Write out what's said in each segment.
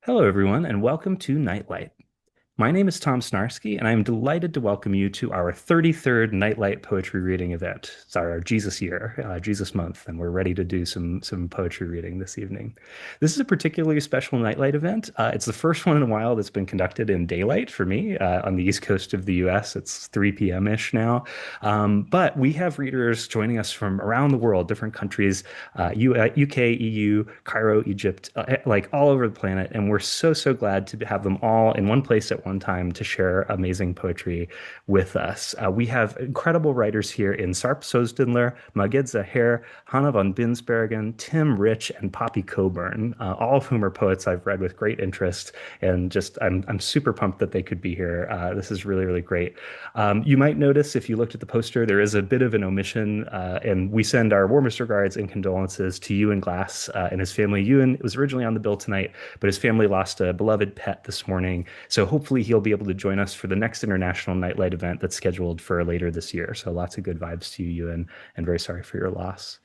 Hello, everyone, and welcome to Nightlight. My name is Tom Snarsky, and I am delighted to welcome you to our 33rd Nightlight Poetry Reading event. It's our Jesus year, Jesus month, and we're ready to do some poetry reading this evening. This is a particularly special Nightlight event. It's the first one in a while that's been conducted in daylight for me on the east coast of the US. It's 3 p.m.-ish now. But we have readers joining us from around the world, different countries, UK, EU, Cairo, Egypt, like all over the planet. And we're so glad to have them all in one place at one time to share amazing poetry with us. We have incredible writers here in Sarp Sozdinler, Maged Zaher, Hannah von Binsbergen, Tim Rich, and Poppy Cockburn, all of whom are poets I've read with great interest. And just I'm super pumped that they could be here. This is really great. You might notice if you looked at the poster, there is a bit of an omission, and we send our warmest regards and condolences to Ewan Glass and his family. Ewan was originally on the bill tonight, but his family lost a beloved pet this morning. So hopefully he'll be able to join us for the next International Nightlight event that's scheduled for later this year. So lots of good vibes to you, Ewan, and very sorry for your loss.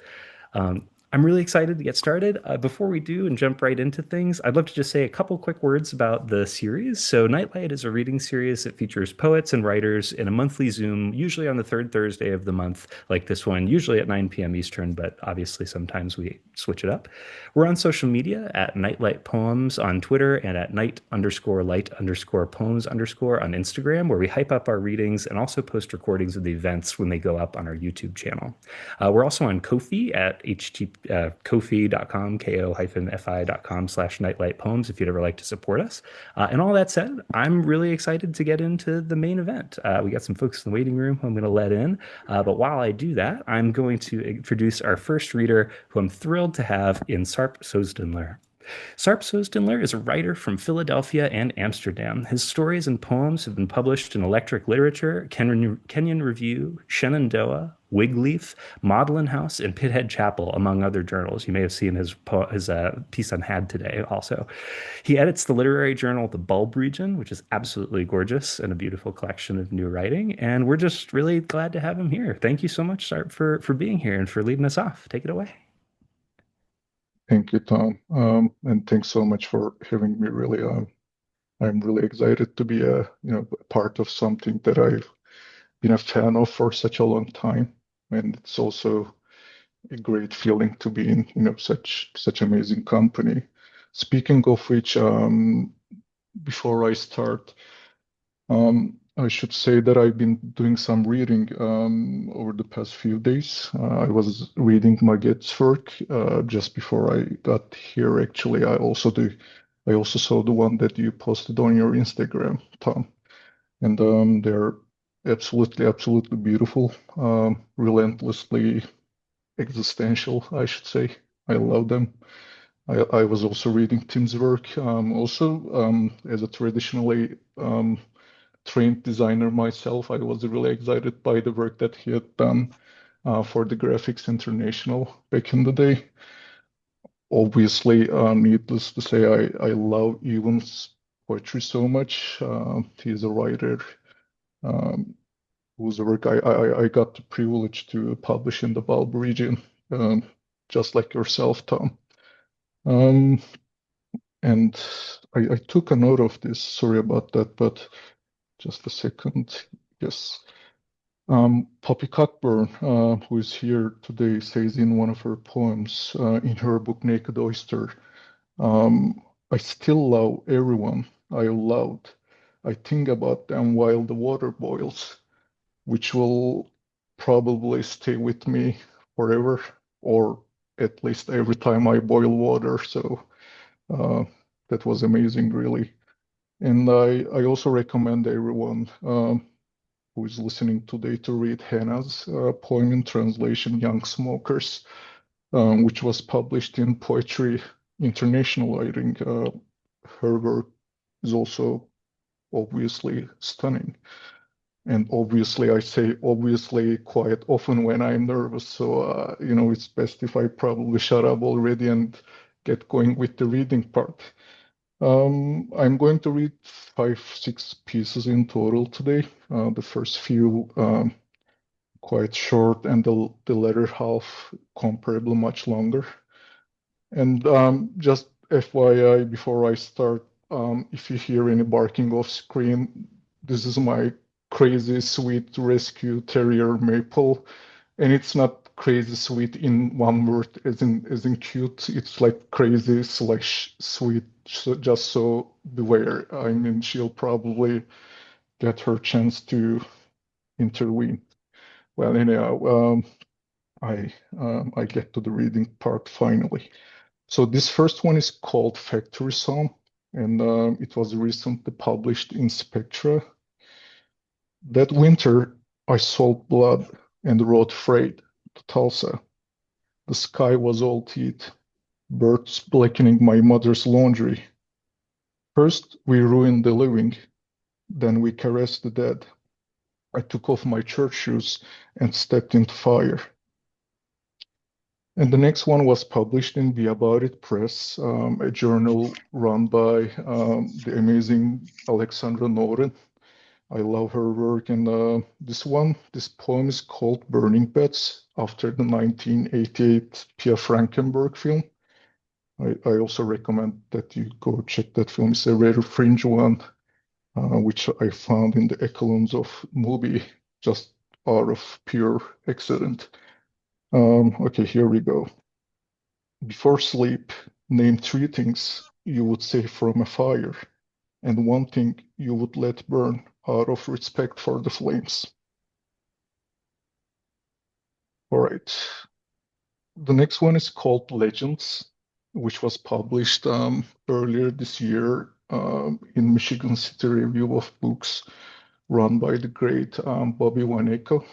I'm really excited to get started. Before we do and jump right into things, I'd love to just say a couple quick words about the series. So, Nightlight is a reading series that features poets and writers in a monthly Zoom, usually on the third Thursday of the month, like this one, usually at 9 p.m. Eastern, but obviously sometimes we switch it up. We're on social media at Nightlight Poems on Twitter and at night_light_poems_ on Instagram, where we hype up our readings and also post recordings of the events when they go up on our YouTube channel. We're also on Ko-fi at ko-fi.com, ko-fi.com/nightlightpoems if you'd ever like to support us. And all that said, I'm really excited to get into the main event. We got some folks in the waiting room who I'm going to let in. But while I do that, I'm going to introduce our first reader, who I'm thrilled to have in Sarp Sozdinler. Sarp Sozdinler is a writer from Philadelphia and Amsterdam. His stories and poems have been published in Electric Literature, Kenyon Review, Shenandoah, Wigleaf, Magdalen House, and Pithead Chapel, among other journals. You may have seen his piece on Had today also. He edits the literary journal The Bulb Region, which is absolutely gorgeous and a beautiful collection of new writing. And we're just really glad to have him here. Thank you so much, Sarp, for being here and for leading us off. Take it away. Thank you, Tom. And thanks so much for having me. Really, I'm really excited to be a part of something that I've been a fan of for such a long time. And it's also a great feeling to be in, such amazing company. Speaking of which, before I start, I should say that I've been doing some reading over the past few days. I was reading Maget's work just before I got here. Actually, I also saw the one that you posted on your Instagram, Tom, and they're absolutely beautiful, relentlessly existential, I should say. I love them. I was also reading Tim's work, as a traditionally trained designer myself. I was really excited by the work that he had done for the Graphics International back in the day. Obviously, needless to say, I love Ewan's poetry so much. He's a writer um, whose work I got the privilege to publish in the Bulb region, um, just like yourself, Tom. Um, and I took a note of this. Sorry about that, but just a second. Yes. Poppy Cockburn, who is here today, says in one of her poems, in her book Naked Oyster, I still love everyone I loved. I think about them while the water boils, which will probably stay with me forever, or at least every time I boil water. So uh, that was amazing, really. And I also recommend everyone who is listening today to read Hannah's poem in translation, Young Smokers, which was published in Poetry International. I think her work is also obviously stunning. And obviously, I say obviously quite often when I'm nervous. So, it's best if I probably shut up already and get going with the reading part. I'm going to read 5, 6 pieces in total today. The first few quite short, and the latter half comparably much longer. And just FYI, before I start, If you hear any barking off screen, this is my crazy sweet rescue terrier Maple, and it's not crazy sweet in one word as in cute. It's like crazy slash sweet. So just so beware. I mean, she'll probably get her chance to intervene. Well, anyhow, I get to the reading part finally. So this first one is called Factory Song, and it was recently published in Spectra. That winter, I sold blood and rode freight to Tulsa. The sky was all teeth, birds blackening my mother's laundry. First, we ruined the living, then we caressed the dead. I took off my church shoes and stepped into fire. And the next one was published in the About It Press, a journal run by the amazing Alexandra Noren. I love her work. And this poem is called Burning Beds after the 1988 Pia Frankenberg film. I also recommend that you go check that film. It's a very fringe one, which I found in the echelons of movie, just out of pure accident. Okay, here we go. Before sleep, name three things you would save from a fire, and one thing you would let burn out of respect for the flames. All right. The next one is called Legends, which was published earlier this year in Michigan City Review of Books, run by the great Bobby Waneko.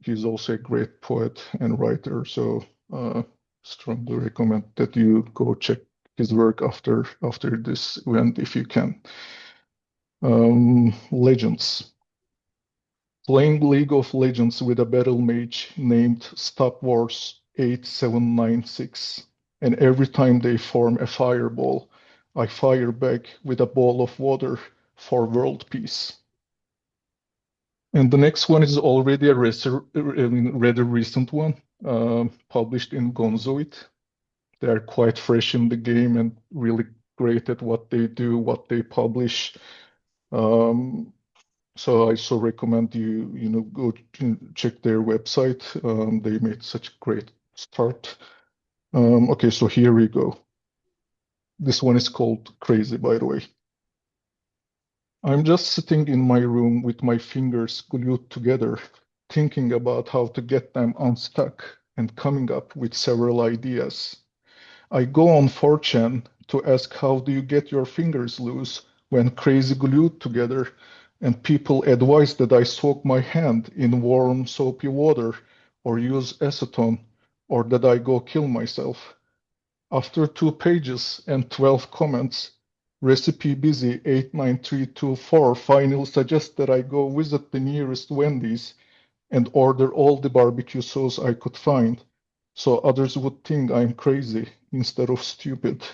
He's also a great poet and writer, so strongly recommend that you go check his work after this event if you can. Legends. Playing League of Legends with a battle mage named Stop Wars 8796, and every time they form a fireball, I fire back with a ball of water for world peace. And the next one is already a rather recent one, published in Gonzoid. They are quite fresh in the game and really great at what they do, what they publish. Um, so I so recommend you go check their website. They made such a great start. Okay, so here we go. This one is called Crazy, by the way. I'm just sitting in my room with my fingers glued together, thinking about how to get them unstuck and coming up with several ideas. I go on 4chan to ask how do you get your fingers loose when crazy glued together, and people advise that I soak my hand in warm soapy water or use acetone, or that I go kill myself. After 2 pages and 12 comments, Recipe Busy 89324 finally suggests that I go visit the nearest Wendy's and order all the barbecue sauce I could find, so others would think I'm crazy instead of stupid.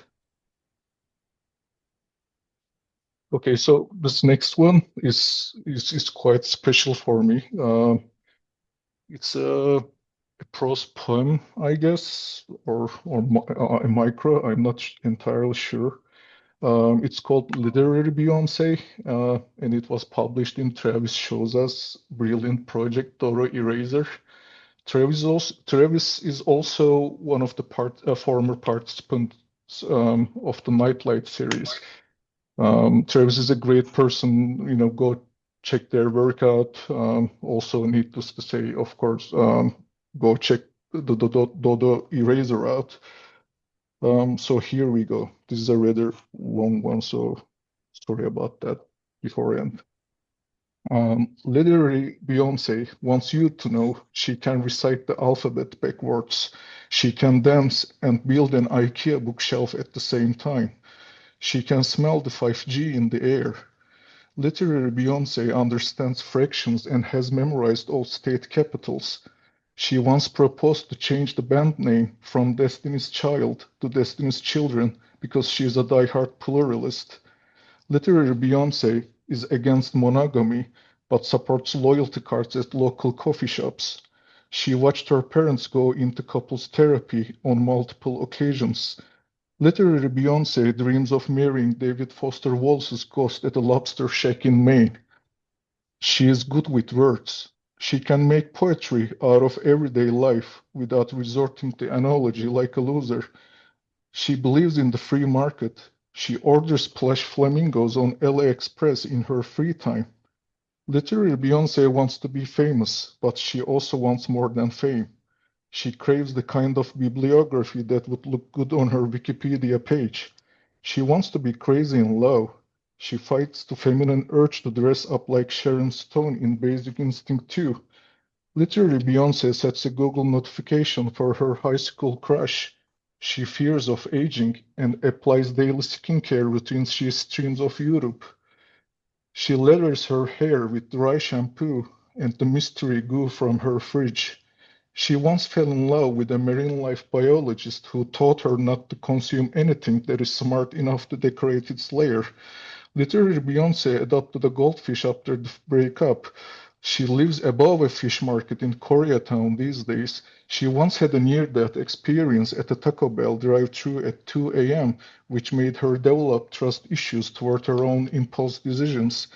Okay, so this next one is quite special for me. It's a prose poem, I guess, or a micro. I'm not entirely sure. It's called Literary Beyonce, and it was published in Travis Souza's brilliant project Doro Eraser. Travis is also one of the former participants of the Nightlight series. Travis is a great person, go check their work out. Also, needless to say, of course, go check the Dodo Eraser out. So here we go. This is a rather long one, so sorry about that beforehand. Literary Beyonce wants you to know she can recite the alphabet backwards. She can dance and build an IKEA bookshelf at the same time. She can smell the 5G in the air. Literary Beyonce understands fractions and has memorized all state capitals. She once proposed to change the band name from Destiny's Child to Destiny's Children because she is a diehard pluralist. Literary Beyonce is against monogamy but supports loyalty cards at local coffee shops. She watched her parents go into couples therapy on multiple occasions. Literary Beyoncé dreams of marrying David Foster Wallace's ghost at a lobster shack in Maine. She is good with words. She can make poetry out of everyday life without resorting to analogy like a loser. She believes in the free market. She orders plush flamingos on AliExpress in her free time. Literary Beyoncé wants to be famous, but she also wants more than fame. She craves the kind of bibliography that would look good on her Wikipedia page. She wants to be crazy in love. She fights the feminine urge to dress up like Sharon Stone in Basic Instinct 2. Literally, Beyoncé sets a Google notification for her high school crush. She fears of aging and applies daily skincare routines she streams of Europe. She lathers her hair with dry shampoo and the mystery goo from her fridge. She once fell in love with a marine life biologist who taught her not to consume anything that is smart enough to decorate its lair. Literary Beyoncé adopted a goldfish after the breakup. She lives above a fish market in Koreatown these days. She once had a near-death experience at a Taco Bell drive-thru at 2 a.m., which made her develop trust issues toward her own impulse decisions.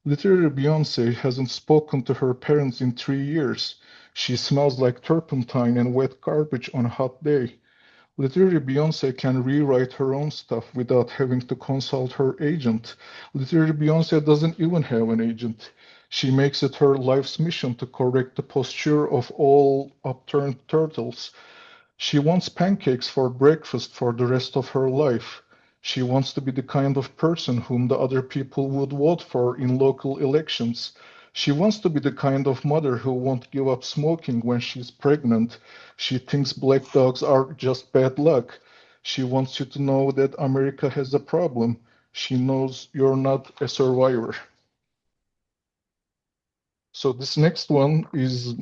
Literary Beyoncé hasn't spoken to her parents in 3 years. She smells like turpentine and wet garbage on a hot day. Literary Beyoncé can rewrite her own stuff without having to consult her agent. Literary Beyoncé doesn't even have an agent. She makes it her life's mission to correct the posture of all upturned turtles. She wants pancakes for breakfast for the rest of her life. She wants to be the kind of person whom the other people would vote for in local elections. She wants to be the kind of mother who won't give up smoking when she's pregnant. She thinks black dogs are just bad luck. She wants you to know that America has a problem. She knows you're not a survivor. So this next one is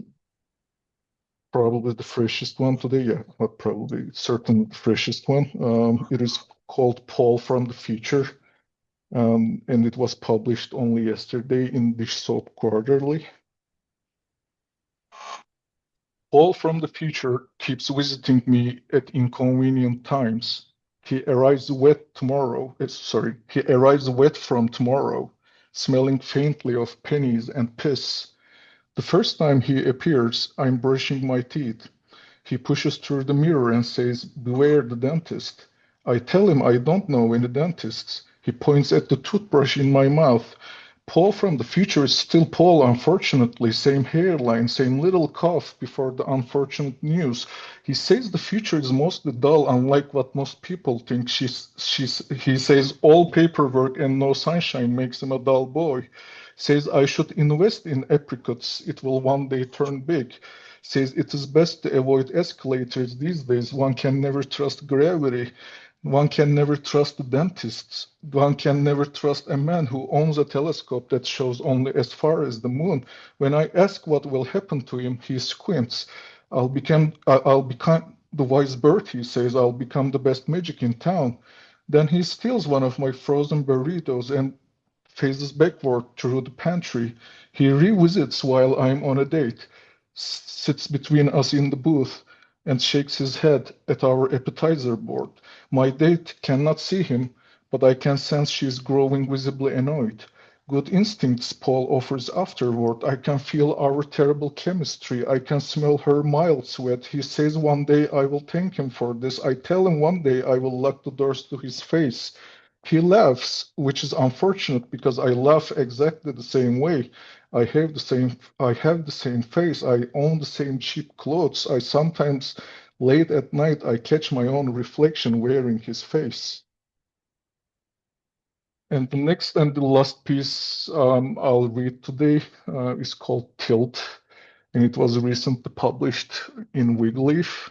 probably the freshest one today. Yeah, not probably, certainly the freshest one. It is called Paul from the Future, and it was published only yesterday in Dish Soap Quarterly. Paul from the future keeps visiting me at inconvenient times. He arrives wet tomorrow. He arrives wet from tomorrow, smelling faintly of pennies and piss. The first time he appears, I'm brushing my teeth. He pushes through the mirror and says, "Beware the dentist." I tell him I don't know any dentists. He points at the toothbrush in my mouth. Paul from the future is still Paul, unfortunately. Same hairline, same little cough before the unfortunate news. He says the future is mostly dull, unlike what most people think. He says all paperwork and no sunshine makes him a dull boy. Says I should invest in apricots. It will one day turn big. Says it is best to avoid escalators these days. One can never trust gravity. One can never trust the dentists. One can never trust a man who owns a telescope that shows only as far as the moon. When I ask what will happen to him, he squints. I'll become the wise bird, he says. I'll become the best magic in town. Then he steals one of my frozen burritos and faces backward through the pantry. He revisits while I'm on a date, sits between us in the booth, and shakes his head at our appetizer board. My date cannot see him, but I can sense she is growing visibly annoyed. Good instincts, Paul offers afterward. I can feel our terrible chemistry. I can smell her mild sweat. He says one day I will thank him for this. I tell him one day I will lock the doors to his face. He laughs, which is unfortunate because I laugh exactly the same way. I have the same face. I own the same cheap clothes. I sometimes late at night I catch my own reflection wearing his face. And the next and the last piece I'll read today is called Tilt, and it was recently published in Wigleaf.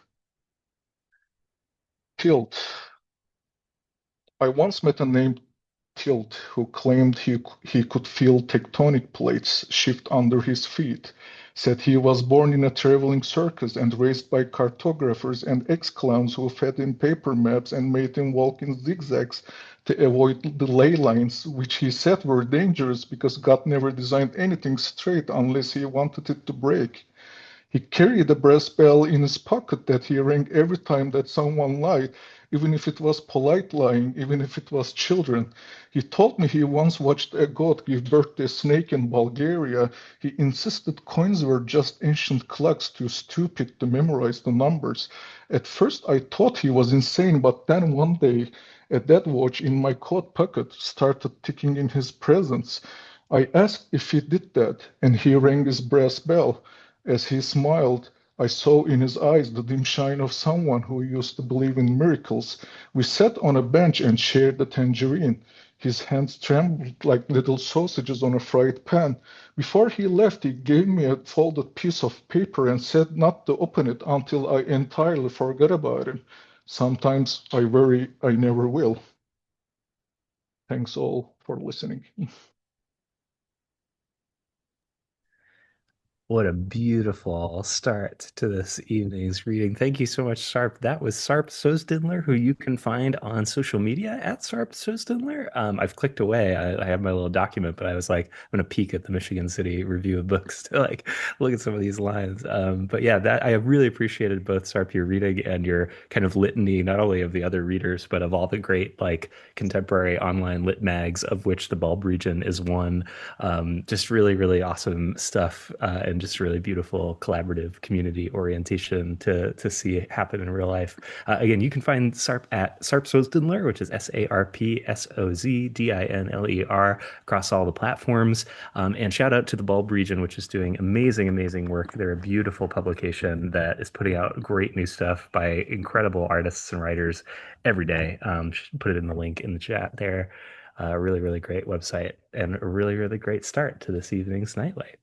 Tilt. I once met a named Tilt who claimed he could feel tectonic plates shift under his feet, said he was born in a traveling circus and raised by cartographers and ex-clowns who fed him paper maps and made him walk in zigzags to avoid the ley lines, which he said were dangerous because God never designed anything straight unless he wanted it to break. He carried a brass bell in his pocket that he rang every time that someone lied, even if it was polite lying, even if it was children. He told me he once watched a goat give birth to a snake in Bulgaria. He insisted coins were just ancient clocks, too stupid to memorize the numbers. At first, I thought he was insane, but then one day, a dead watch in my coat pocket started ticking in his presence. I asked if he did that, and he rang his brass bell. As he smiled, I saw in his eyes the dim shine of someone who used to believe in miracles. We sat on a bench and shared the tangerine. His hands trembled like little sausages on a fried pan. Before he left, he gave me a folded piece of paper and said not to open it until I entirely forgot about him. Sometimes I worry I never will. Thanks all for listening. What a beautiful start to this evening's reading. Thank you so much, Sarp. That was Sarp Sozdinler, who you can find on social media at Sarp Sozdinler. I've clicked away. I have my little document, but I was like, I'm gonna peek at the Michigan City Review of Books to like look at some of these lines. But yeah, that I really appreciated both Sarp your reading and your kind of litany, not only of the other readers, but of all the great like contemporary online lit mags, of which the Bulb region is one. Just really, really awesome stuff, and just really beautiful collaborative community orientation to see happen in real life. Again, you can find Sarp at Sarp Sozdinler, which is SarpSozdinler across all the platforms. And shout out to the Bulb region, which is doing amazing, amazing work. They're a beautiful publication that is putting out great new stuff by incredible artists and writers every day. Put it in the link in the chat there. Really, really great website and a really, really great start to this evening's nightlight.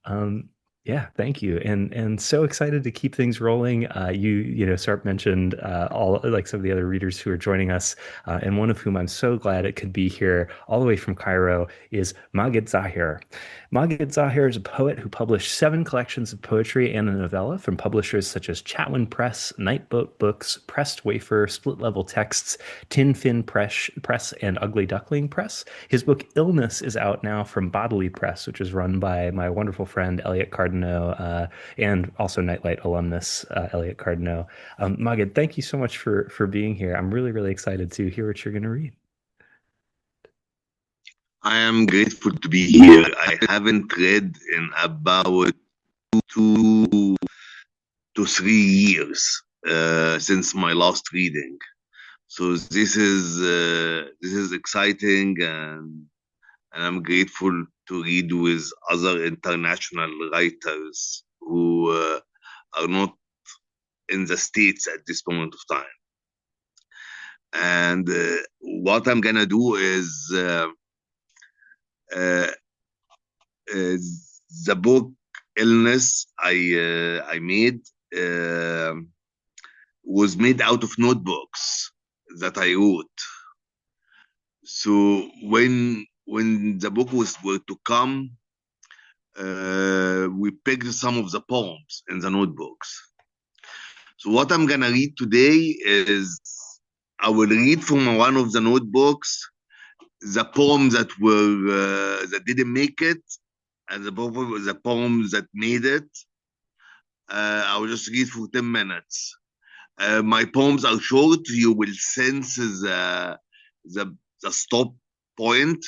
Um, yeah, thank you, and so excited to keep things rolling. Sarp mentioned all like some of the other readers who are joining us, and one of whom I'm so glad it could be here all the way from Cairo is Magid Zaher. Magid Zaher is a poet who published 7 collections of poetry and a novella from publishers such as Chatwin Press, Nightboat Books, Pressed Wafer, Split Level Texts, Tin Fin Press, and Ugly Duckling Press. His book Illness is out now from Bodily Press, which is run by my wonderful friend Elliot Cardinaux, and also Nightlight alumnus Elliot Cardinaux. Magid, thank you so much for being here. I'm really, really excited to hear what you're going to read. I am grateful to be here. I haven't read in about 2 to 3 years since my last reading. So this is exciting, and I'm grateful to read with other international writers who are not in the States at this moment of time. And what I'm gonna do is uh, the book Illness I made was made out of notebooks that I wrote. So when the book were to come, we picked some of the poems in the notebooks. So what I'm gonna read today is I will read from one of the notebooks the poems that were that didn't make it, and the poems that made it. I will just read for 10 minutes. My poems are short. You will sense the stop point,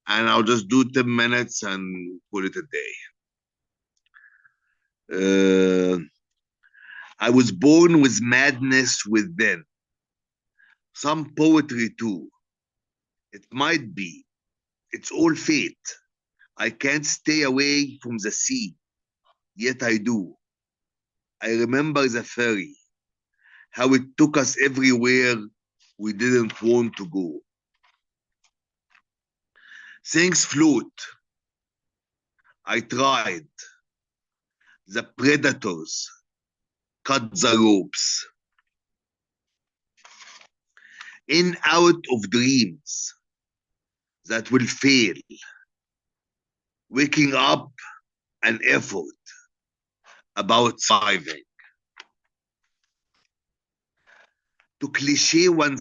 and I'll just do 10 minutes and call it a day. I was born with madness within, some poetry too. It might be, it's all fate. I can't stay away from the sea, yet I do. I remember the ferry, how it took us everywhere we didn't want to go. Things float. I tried. The predators cut the ropes. In out of dreams that will fail. Waking up an effort about surviving. To cliche oneself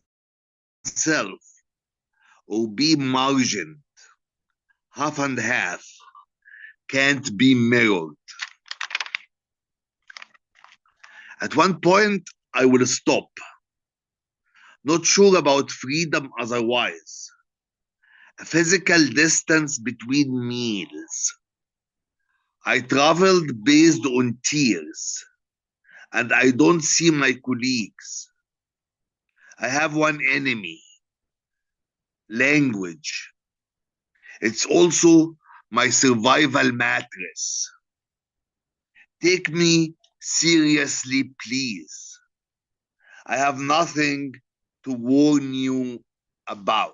or be margined, half and half, can't be mirrored. At one point, I will stop, not sure about freedom otherwise. A physical distance between meals. I traveled based on tears, and I don't see my colleagues. I have one enemy, language. It's also my survival mattress. Take me seriously, please. I have nothing to warn you about.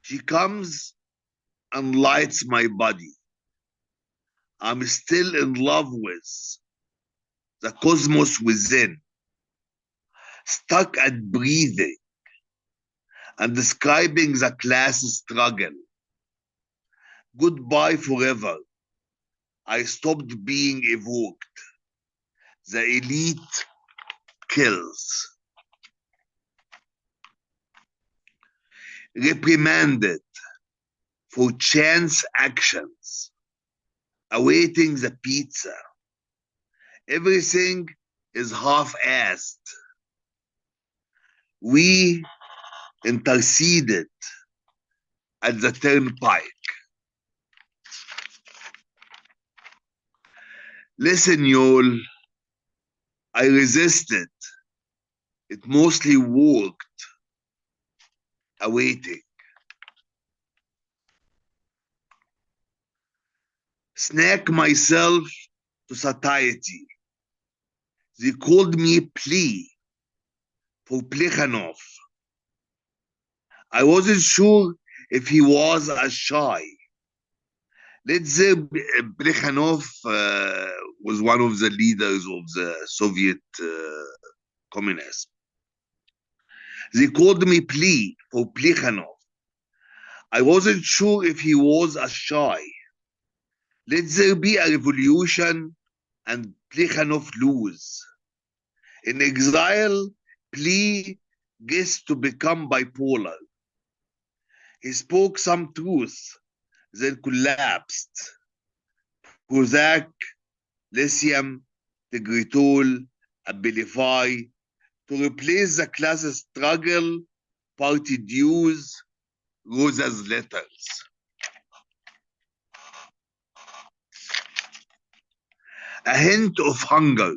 She comes and lights my body. I'm still in love with the cosmos within, stuck at breathing and describing the class struggle. Goodbye forever. I stopped being evoked. The elite kills. Reprimanded for chance actions. Awaiting the pizza. Everything is half-assed. We interceded at the turnpike. Listen, y'all, I resisted. It mostly worked. Awaiting. Snack myself to satiety. They called me Plea for Plekhanov. I wasn't sure if he was as shy. Let's say Plekhanov was one of the leaders of the Soviet communism. They called me Plea for Plekhanov. I wasn't sure if he was as shy. Let there be a revolution and Plekhanov lose. In exile, Plea gets to become bipolar. He spoke some truth, then collapsed. Prozac, lithium, Tegretol, Abilify, to replace the class struggle, party dues, Rosa's letters. A hint of hunger.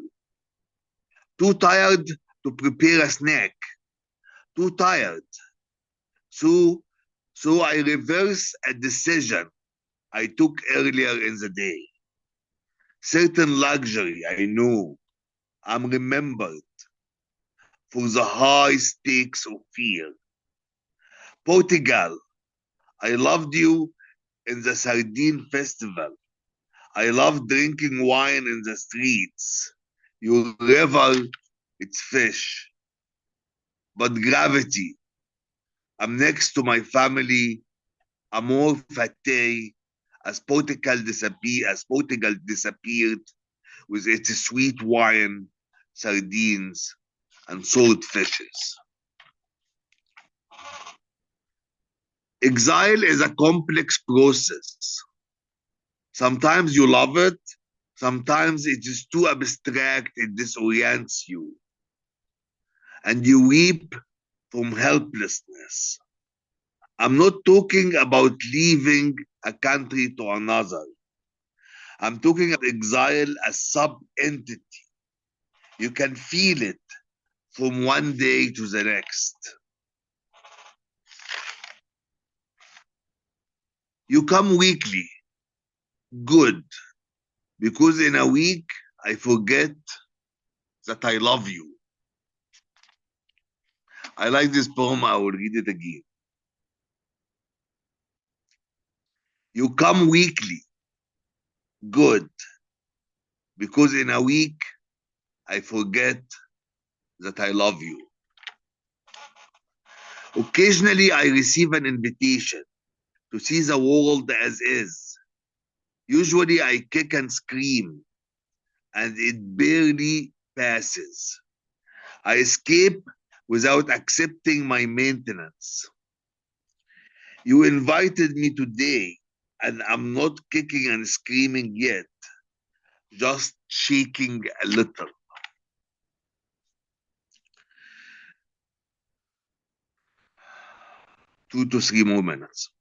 Too tired to prepare a snack. Too tired. So I reverse a decision I took earlier in the day. Certain luxury, I know. I'm remembered for the high stakes of fear. Portugal, I loved you in the sardine festival. I love drinking wine in the streets. Your river, it's fish. But gravity, I'm next to my family. Amor fati, as Portugal disappeared with its sweet wine, sardines, and swordfishes. Exile is a complex process. Sometimes you love it, sometimes it is too abstract, it disorients you. And you weep from helplessness. I'm not talking about leaving a country to another. I'm talking about exile as sub-entity. You can feel it from one day to the next. You come weekly. Good. Because in a week, I forget that I love you. I like this poem. I will read it again. You come weekly. Good. Because in a week, I forget that I love you. Occasionally, I receive an invitation to see the world as is. Usually, I kick and scream, and it barely passes. I escape without accepting my maintenance. You invited me today, and I'm not kicking and screaming yet, just shaking a little. 2 to 3 more minutes.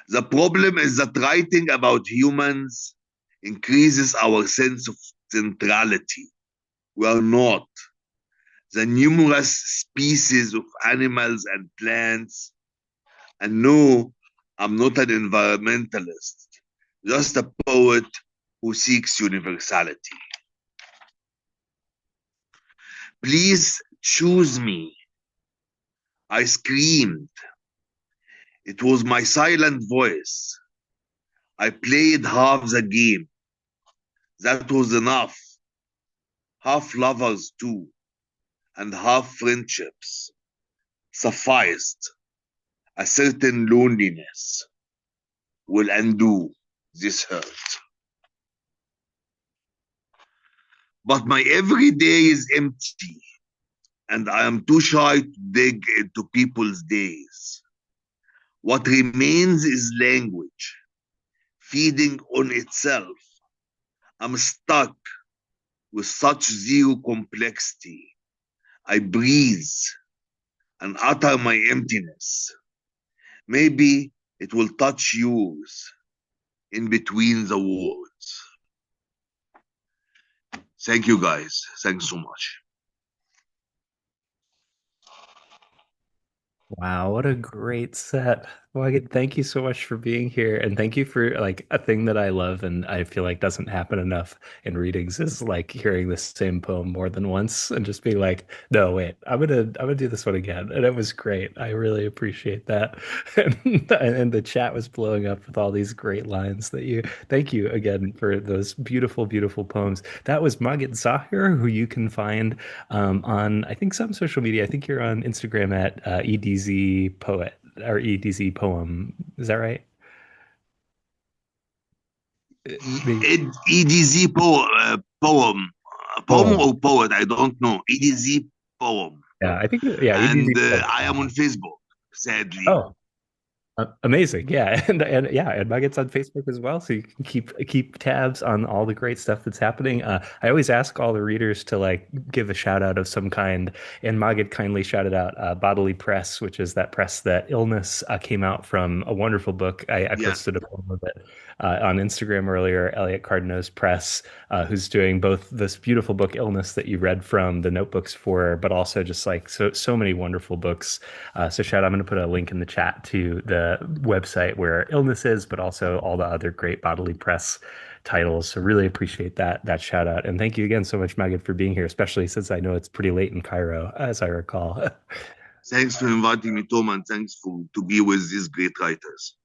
The problem is that writing about humans increases our sense of centrality. We are not. The numerous species of animals and plants. And no, I'm not an environmentalist, just a poet who seeks universality. Please choose me. I screamed. It was my silent voice. I played half the game. That was enough. Half lovers, too, and half friendships sufficed. A certain loneliness will undo this hurt. But my everyday is empty, and I am too shy to dig into people's days. What remains is language, feeding on itself. I'm stuck with such zero complexity. I breathe and utter my emptiness. Maybe it will touch yours in between the words. Thank you, guys. Thanks so much. Wow, what a great set. Well, thank you so much for being here. And thank you for like a thing that I love and I feel like doesn't happen enough in readings is like hearing the same poem more than once and just being like, no, wait, I'm gonna do this one again. And it was great. I really appreciate that. And the chat was blowing up with all these great lines that you thank you again for those beautiful, beautiful poems. That was Magid Zahir, who you can find on I think some social media. I think you're on Instagram at EDZ Poet or EDZ Poem. Is that right? EDZ poem Poem. or poet, I don't know. EDZ poem. Yeah, I think yeah, And EDZ I am Poem. on Facebook, sadly. Oh, amazing. Yeah. And yeah, and Nugget's on Facebook as well. So you can keep tabs on all the great stuff that's happening. I always ask all the readers to like give a shout out of some kind. And Magid kindly shouted out Bodily Press, which is that press that Illness came out from a wonderful book. I Yeah. posted a poem of it on Instagram earlier, Elliot Cardinose Press, who's doing both this beautiful book Illness that you read from the notebooks for, but also just like so many wonderful books. So shout, I'm going to put a link in the chat to the website where Illness is, but also all the other great Bodily Press titles. So really appreciate that shout out. And thank you again so much, Magid, for being here, especially since I know it's pretty late in Cairo, as I recall. Thanks for inviting me, Tom, and thanks for to be with these great writers.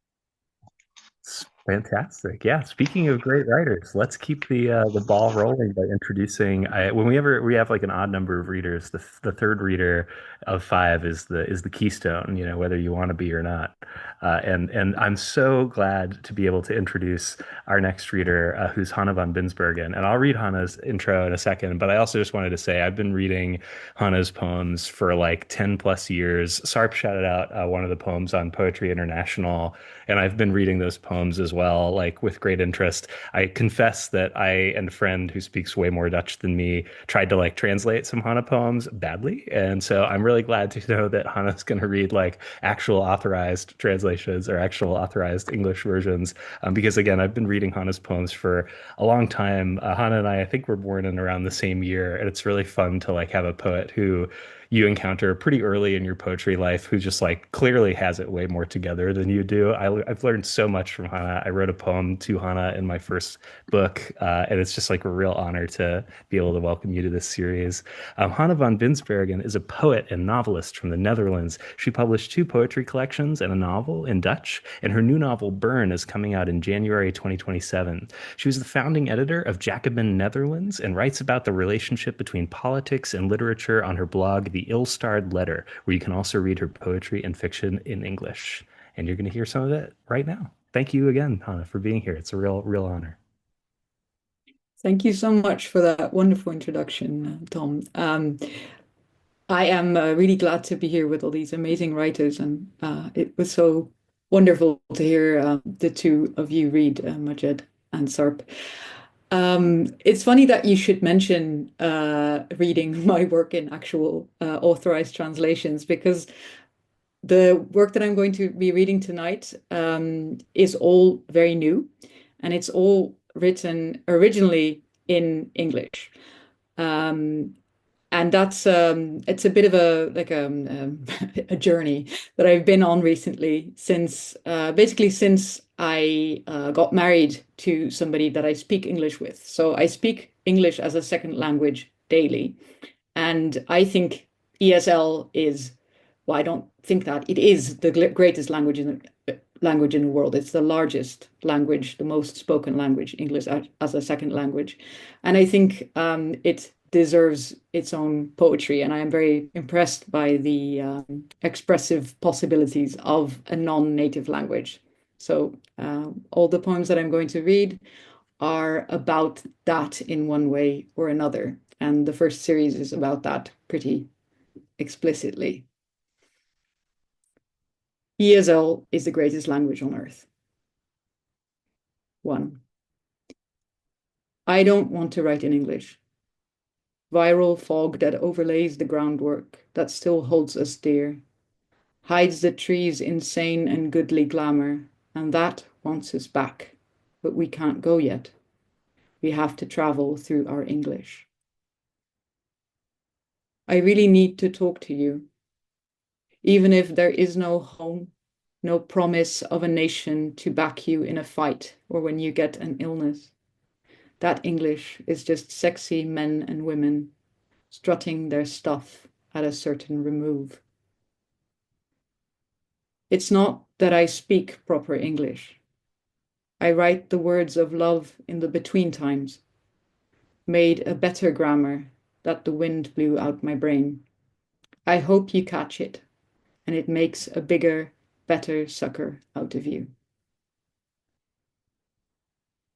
Fantastic. Yeah. Speaking of great writers, let's keep the ball rolling by introducing. Whenever we have like an odd number of readers, the third reader of five is the keystone. You know, whether you want to be or not. And I'm so glad to be able to introduce our next reader, who's Hannah von Binsbergen. And I'll read Hannah's intro in a second. But I also just wanted to say I've been reading Hannah's poems for like 10 plus years. Sarp shouted out one of the poems on Poetry International and I've been reading those poems as well, like with great interest. I confess that I and a friend who speaks way more Dutch than me tried to like translate some Hana poems badly. And so I'm really glad to know that Hana's going to read like actual authorized translations or actual authorized English versions. Because again, I've been reading Hana's poems for a long time. Hana and I think, were born in around the same year. And it's really fun to like have a poet who you encounter pretty early in your poetry life who just like clearly has it way more together than you do. I've learned so much from Hana. I wrote a poem to Hana in my first book, and it's just like a real honor to be able to welcome you to this series. Hannah von Binsbergen is a poet and novelist from the Netherlands. She published two poetry collections and a novel in Dutch, and her new novel, Burn, is coming out in January 2027. She was the founding editor of Jacobin Netherlands and writes about the relationship between politics and literature on her blog, The Ill-Starred Letter, where you can also read her poetry and fiction in English. And you're going to hear some of it right now. Thank you again, Hannah, for being here. It's a real honor. Thank you so much for that wonderful introduction, Tom. I am really glad to be here with all these amazing writers, and it was so wonderful to hear the two of you read, Majed and Sarp. It's funny that you should mention reading my work in actual authorized translations, because the work that I'm going to be reading tonight is all very new, and it's all written originally in English. Um, and that's it's a bit of a a journey that I've been on recently since basically since I got married to somebody that I speak English with. So I speak English as a second language daily. And I think ESL is, well, I don't think that it is the greatest language in the world. It's the largest language, the most spoken language, English as a second language. And I think it deserves its own poetry. And I am very impressed by the expressive possibilities of a non-native language. So all the poems that I'm going to read are about that in one way or another. And the first series is about that pretty explicitly. ESL is the greatest language on earth. 1. I don't want to write in English. Viral fog that overlays the groundwork that still holds us dear, hides the tree's insane and goodly glamour, and that wants us back. But we can't go yet. We have to travel through our English. I really need to talk to you. Even if there is no home, no promise of a nation to back you in a fight or when you get an illness. That English is just sexy men and women strutting their stuff at a certain remove. It's not that I speak proper English. I write the words of love in the between times, made a better grammar that the wind blew out my brain. I hope you catch it, and it makes a bigger, better sucker out of you.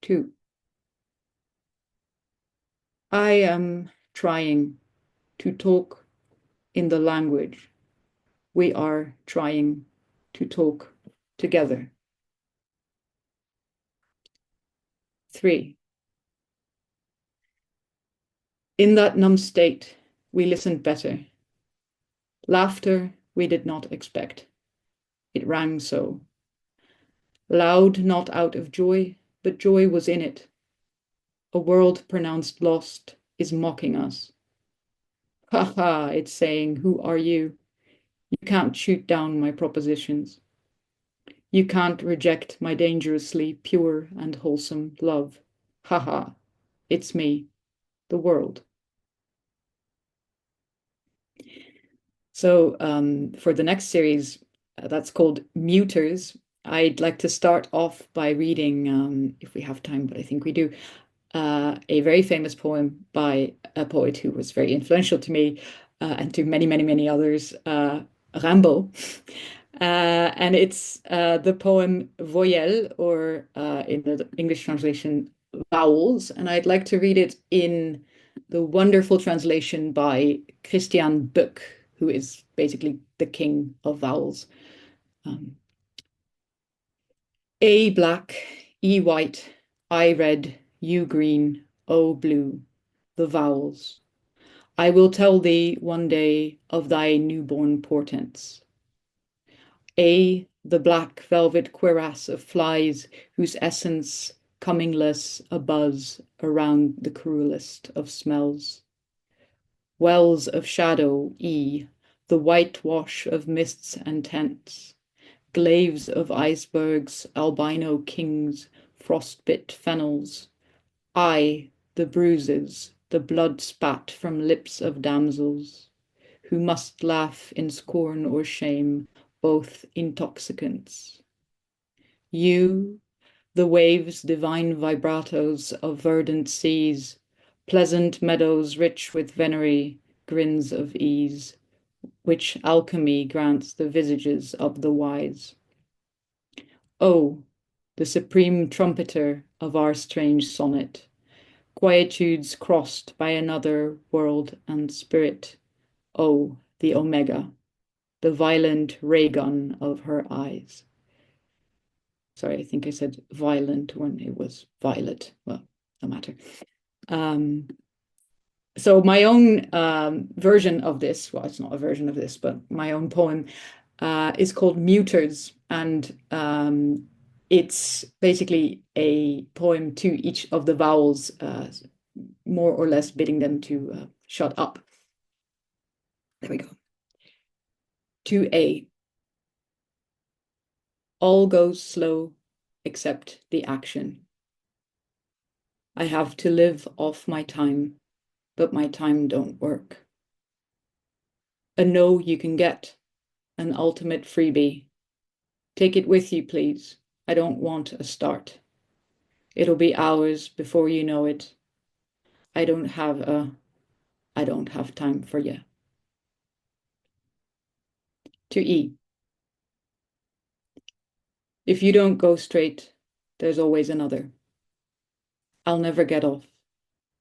2. I am trying to talk in the language we are trying to talk together. 3. In that numb state, we listened better. Laughter we did not expect. It rang so. Loud not out of joy, but joy was in it. A world pronounced lost is mocking us. Ha ha, it's saying, who are you? You can't shoot down my propositions. You can't reject my dangerously pure and wholesome love. Ha ha, it's me, the world. So for the next series, that's called Muters, I'd like to start off by reading, if we have time, but I think we do, a very famous poem by a poet who was very influential to me and to many, many, many others, Rimbaud. And it's the poem Voyelles, or in the English translation, Vowels. And I'd like to read it in the wonderful translation by Christian Buck, who is basically the king of vowels. A black, E white, I red, U green, O blue, the vowels. I will tell thee one day of thy newborn portents. A, the black velvet cuirass of flies whose essence commingless abuzz around the cruelest of smells. Wells of shadow, E, the whitewash of mists and tents. Glaves of icebergs, albino kings, frostbit fennels. I, the bruises, the blood spat from lips of damsels, who must laugh in scorn or shame, both intoxicants. You, the waves' divine vibratos of verdant seas, pleasant meadows rich with venery, grins of ease, which alchemy grants the visages of the wise. Oh, the supreme trumpeter of our strange sonnet, quietudes crossed by another world and spirit, Oh, the omega, the violent ray gun of her eyes. Sorry, I think I said violent when it was violet. Well, no matter. So my own version of this, well, it's not a version of this, but my own poem is called Muters, and it's basically a poem to each of the vowels, more or less bidding them to shut up. There we go. To A. All goes slow except the action. I have to live off my time, but my time don't work. A no you can get, an ultimate freebie. Take it with you, please. I don't want a start. It'll be hours before you know it. I don't have time for you. To E. If you don't go straight, there's always another. I'll never get off,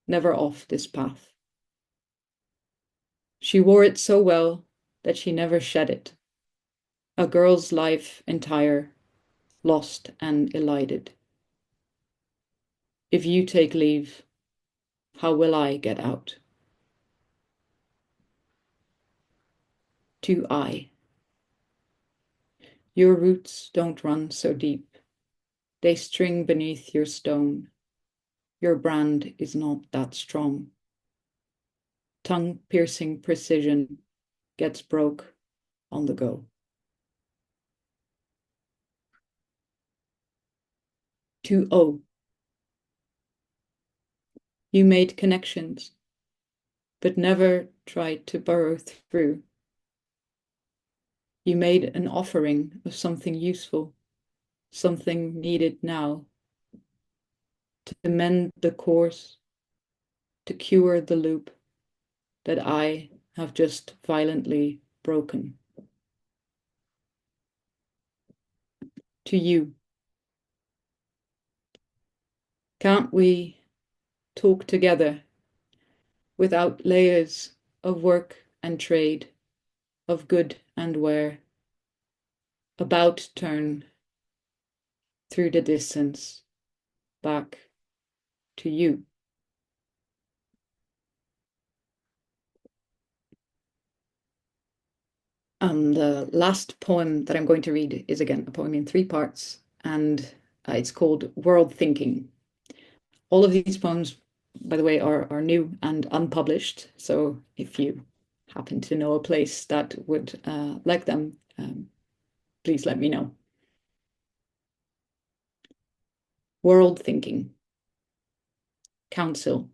never off this path. She wore it so well that she never shed it. A girl's life entire, lost and elided. If you take leave, how will I get out? To I. Your roots don't run so deep. They string beneath your stone. Your brand is not that strong. Tongue-piercing precision gets broke on the go. To O. You made connections, but never tried to burrow through. You made an offering of something useful, something needed now, to mend the course, to cure the loop that I have just violently broken. To you. Can't we talk together without layers of work and trade, of good and wear, about turn through the distance back to you? The last poem that I'm going to read is again a poem in 3 parts, and it's called World Thinking. All of these poems, by the way, are new and unpublished. So if you happen to know a place that would like them, please let me know. World Thinking. Counsel.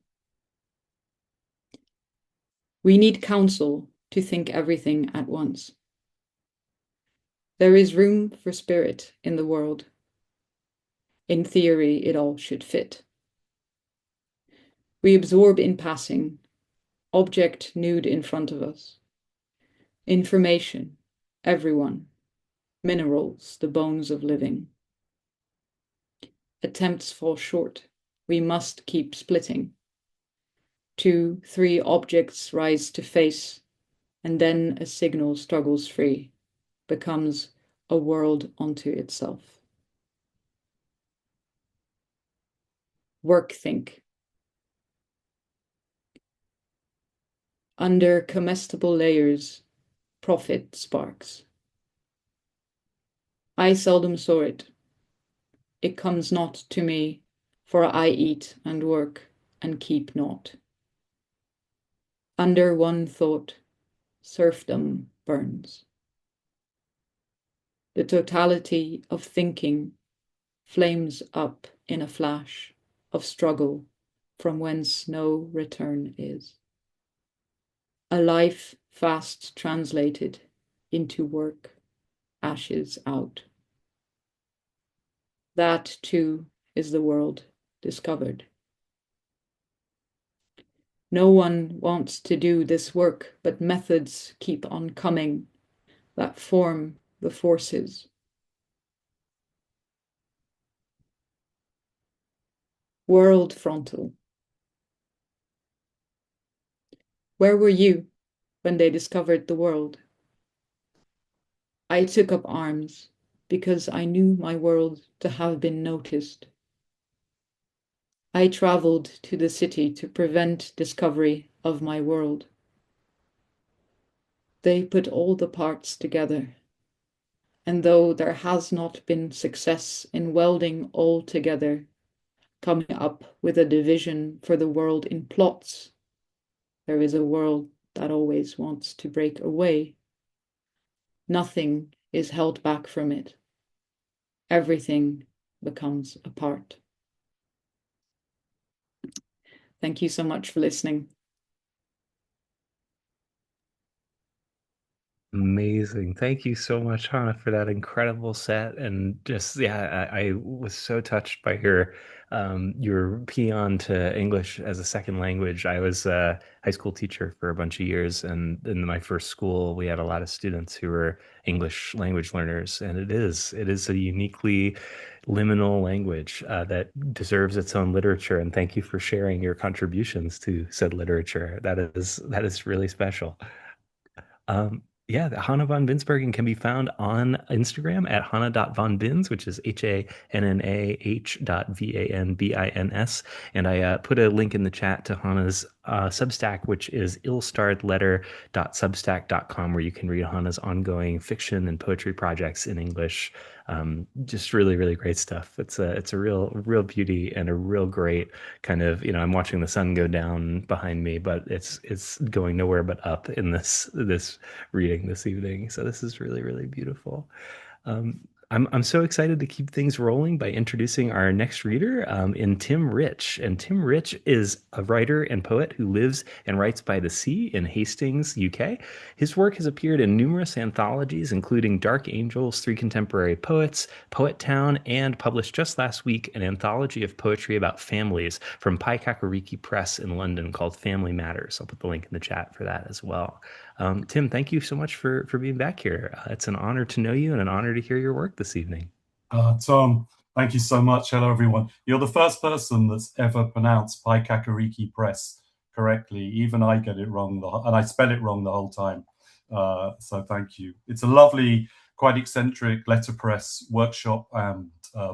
We need counsel to think everything at once. There is room for spirit in the world. In theory, it all should fit. We absorb in passing, object nude in front of us. Information, everyone, minerals, the bones of living. Attempts fall short. We must keep splitting. 2, 3 objects rise to face, and then a signal struggles free, becomes a world unto itself. Work think. Under comestible layers, profit sparks. I seldom saw it. It comes not to me, for I eat and work and keep naught. Under one thought, serfdom burns. The totality of thinking flames up in a flash of struggle from whence no return is. A life fast translated into work, ashes out. That too is the world discovered. No one wants to do this work, but methods keep on coming that form the forces. World frontal. Where were you when they discovered the world. I took up arms because I knew my world to have been noticed. I traveled to the city to prevent discovery of my world. They put all the parts together, and though there has not been success in welding all together, coming up with a division for the world in plots, there is a world that always wants to break away. Nothing is held back from it. Everything becomes a part. Thank you so much for listening. Amazing. Thank you so much, Hannah, for that incredible set. And just, yeah, I was so touched by your peon to English as a second language. I was a high school teacher for a bunch of years, and in my first school, we had a lot of students who were English language learners, and it is a uniquely liminal language that deserves its own literature. And thank you for sharing your contributions to said literature. That is really special. Yeah, the Hannah von Binsbergen can be found on Instagram at hannah.vonbins, which is HANNAH.VANBINS. And I put a link in the chat to Hannah's Substack, which is illstarredletter.substack.com, where you can read Hannah's ongoing fiction and poetry projects in English. Just really, really great stuff. It's a real beauty and a real great kind of, I'm watching the sun go down behind me, but it's going nowhere but up in this reading this evening. So this is really, really beautiful. I'm so excited to keep things rolling by introducing our next reader in Tim Rich. And Tim Rich is a writer and poet who lives and writes by the sea in Hastings, UK. His work has appeared in numerous anthologies, including Dark Angels, Three Contemporary Poets, Poet Town, and published just last week an anthology of poetry about families from Pai Kakariki Press in London called Family Matters. I'll put the link in the chat for that as well. Tim, thank you so much for being back here. It's an honor to know you and an honor to hear your work this evening. Tom, thank you so much. Hello, everyone. You're the first person that's ever pronounced Pai Kakariki Press correctly. Even I get it wrong, and I spell it wrong the whole time. So thank you. It's a lovely, quite eccentric letterpress workshop and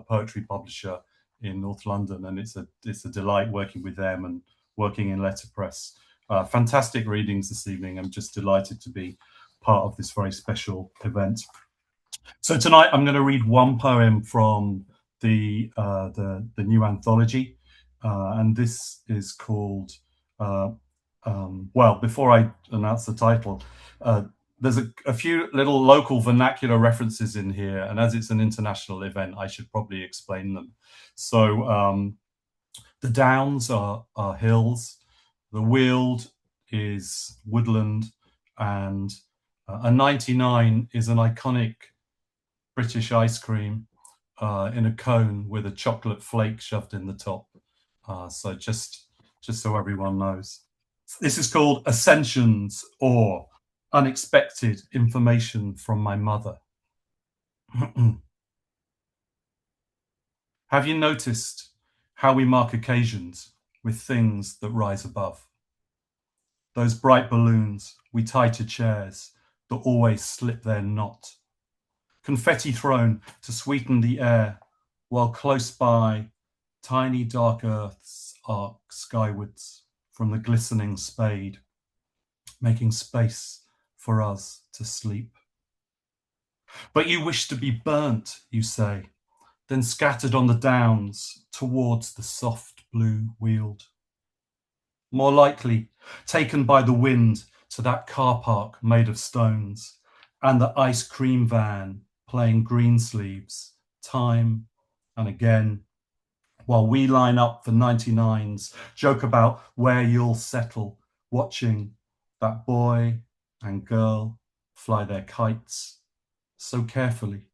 poetry publisher in North London, and it's a delight working with them and working in letterpress. Fantastic readings this evening. I'm just delighted to be part of this very special event. So tonight I'm going to read one poem from the new anthology, and this is called. Well, before I announce the title, there's a few little local vernacular references in here, and as it's an international event, I should probably explain them. So the downs are hills. The Weald is woodland, and a 99 is an iconic British ice cream in a cone with a chocolate flake shoved in the top. So just so everyone knows. This is called Ascensions, or Unexpected Information from My Mother. Have you noticed how we mark occasions with things that rise above? Those bright balloons we tie to chairs that always slip their knot. Confetti thrown to sweeten the air, while close by, tiny dark earths arc skywards from the glistening spade, making space for us to sleep. But you wish to be burnt, you say, then scattered on the downs towards the soft blue Weald. More likely, taken by the wind to that car park made of stones, and the ice cream van playing Greensleeves time and again, while we line up for 99s, joke about where you'll settle, watching that boy and girl fly their kites so carefully,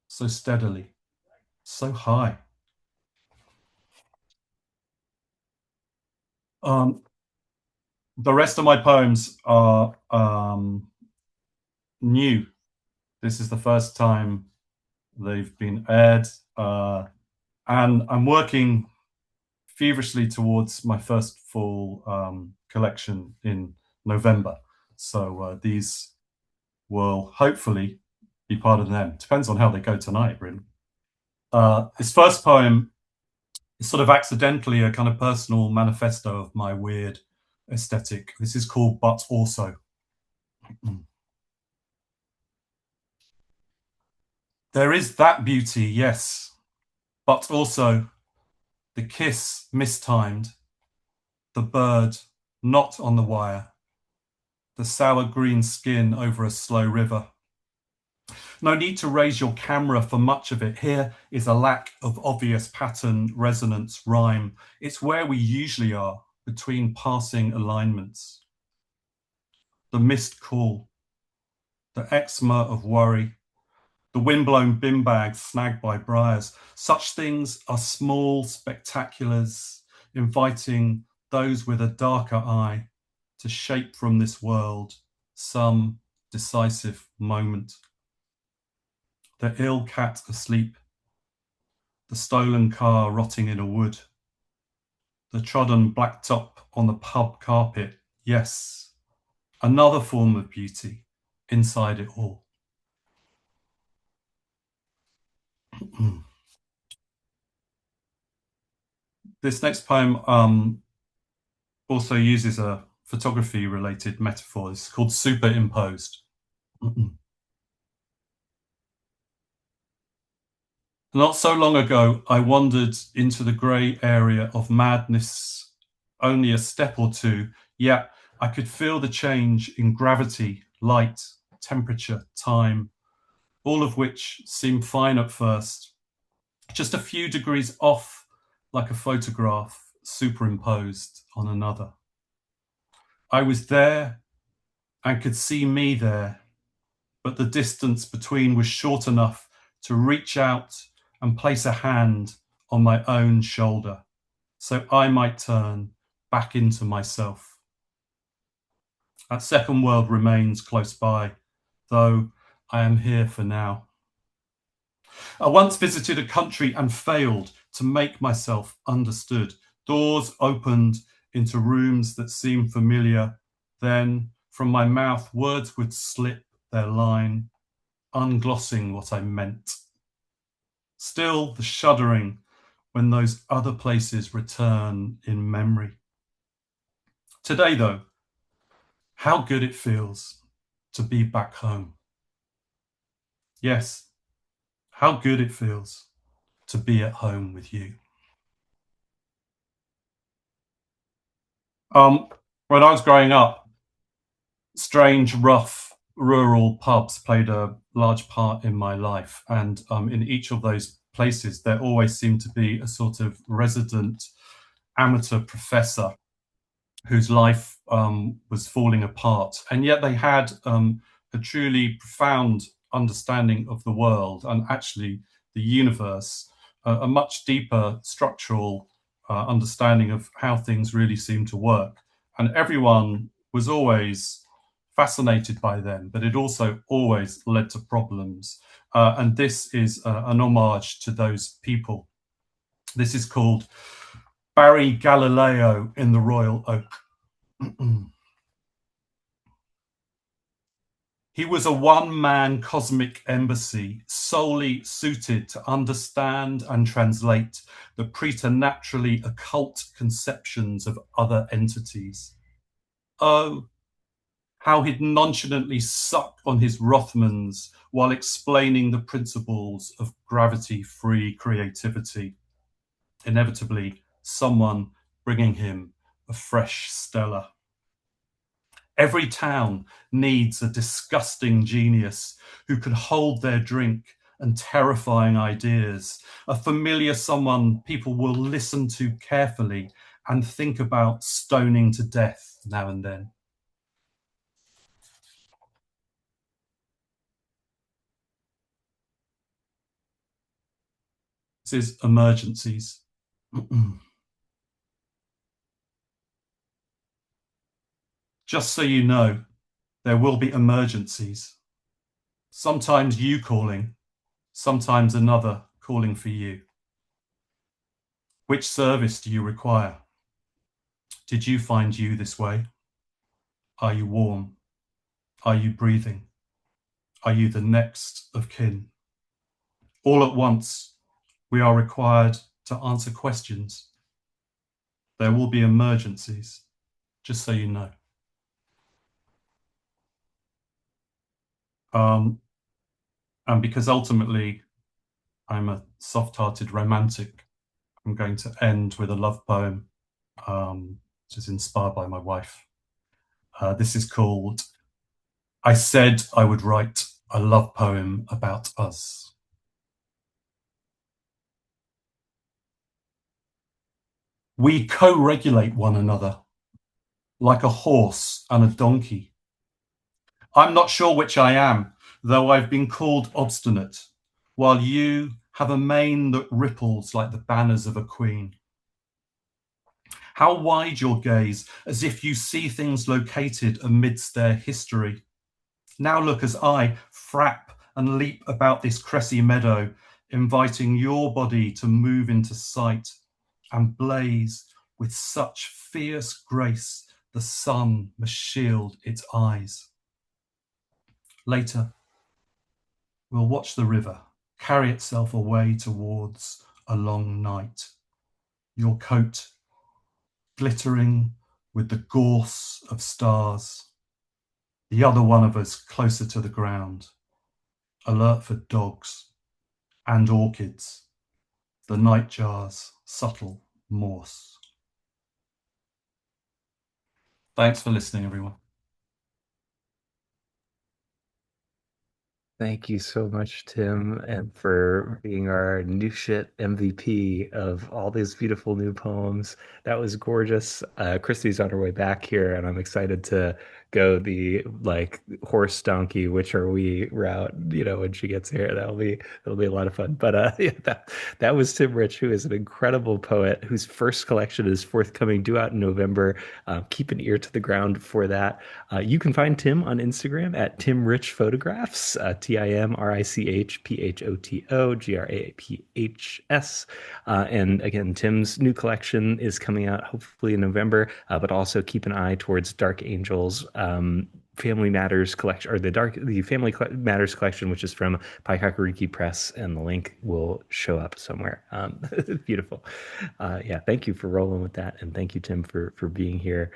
so steadily, so high. The rest of my poems are new. This is the first time they've been aired, and I'm working feverishly towards my first full collection in November. So these will hopefully be part of them. Depends on how they go tonight, really. This first poem is sort of accidentally a kind of personal manifesto of my weird aesthetic. This is called But Also. There is that beauty, yes, but also the kiss mistimed, the bird not on the wire, the sour green skin over a slow river. No need to raise your camera for much of it. Here is a lack of obvious pattern, resonance, rhyme. It's where we usually are, between passing alignments. The missed call, the eczema of worry, the windblown bin bag snagged by briars. Such things are small spectaculars, inviting those with a darker eye to shape from this world some decisive moment. The ill cat asleep, the stolen car rotting in a wood, the trodden blacktop on the pub carpet. Yes, another form of beauty inside it all. This next poem also uses a photography-related metaphor. It's called Superimposed. Not so long ago, I wandered into the grey area of madness, only a step or two, yet I could feel the change in gravity, light, temperature, time, all of which seemed fine at first, just a few degrees off, like a photograph superimposed on another. I was there and could see me there, but the distance between was short enough to reach out and place a hand on my own shoulder, so I might turn back into myself. That second world remains close by, though I am here for now. I once visited a country and failed to make myself understood. Doors opened into rooms that seemed familiar. Then from my mouth, words would slip their line, unglossing what I meant. Still the shuddering when those other places return in memory. Today, though, how good it feels to be back home. Yes, how good it feels to be at home with you. When I was growing up, strange, rough, rural pubs played a large part in my life. And in each of those places, there always seemed to be a sort of resident amateur professor whose life was falling apart. And yet they had a truly profound understanding of the world and actually the universe, a much deeper structural understanding of how things really seem to work. And everyone was always fascinated by them, but it also always led to problems. And this is an homage to those people. This is called Barry Galileo in the Royal Oak. He was a one-man cosmic embassy, solely suited to understand and translate the preternaturally occult conceptions of other entities. Oh, how he'd nonchalantly suck on his Rothmans while explaining the principles of gravity-free creativity. Inevitably, someone bringing him a fresh Stella. Every town needs a disgusting genius who can hold their drink and terrifying ideas, a familiar someone people will listen to carefully and think about stoning to death now and then. This is Emergencies. Just so you know, there will be emergencies. Sometimes you calling, sometimes another calling for you. Which service do you require? Did you find you this way? Are you warm? Are you breathing? Are you the next of kin? All at once, we are required to answer questions. There will be emergencies, just so you know. And because ultimately I'm a soft-hearted romantic, I'm going to end with a love poem, which is inspired by my wife. This is called I Said I Would Write a Love Poem About Us. We co-regulate one another like a horse and a donkey. I'm not sure which I am, though I've been called obstinate, while you have a mane that ripples like the banners of a queen. How wide your gaze, as if you see things located amidst their history. Now look as I frap and leap about this cressy meadow, inviting your body to move into sight and blaze with such fierce grace the sun must shield its eyes. Later, we'll watch the river carry itself away towards a long night. Your coat glittering with the gorse of stars. The other one of us closer to the ground, alert for dogs and orchids, the nightjar's subtle morse. Thanks for listening, everyone. Thank you so much, Tim, and for being our new shit MVP of all these beautiful new poems. That was gorgeous. Christy's on her way back here, and I'm excited to go the like horse donkey, which are we route, when she gets here. That'll be a lot of fun. But yeah, that was Tim Rich, who is an incredible poet whose first collection is forthcoming, due out in November. Keep an ear to the ground for that. You can find Tim on Instagram at Tim Rich Photographs, TimRichPhotographs. And again, Tim's new collection is coming out hopefully in November, but also keep an eye towards Dark Angels. Family Matters collection, or the Family Matters collection, which is from Paikakariki Press, and the link will show up somewhere. Beautiful. Yeah, thank you for rolling with that, and thank you, Tim, for being here.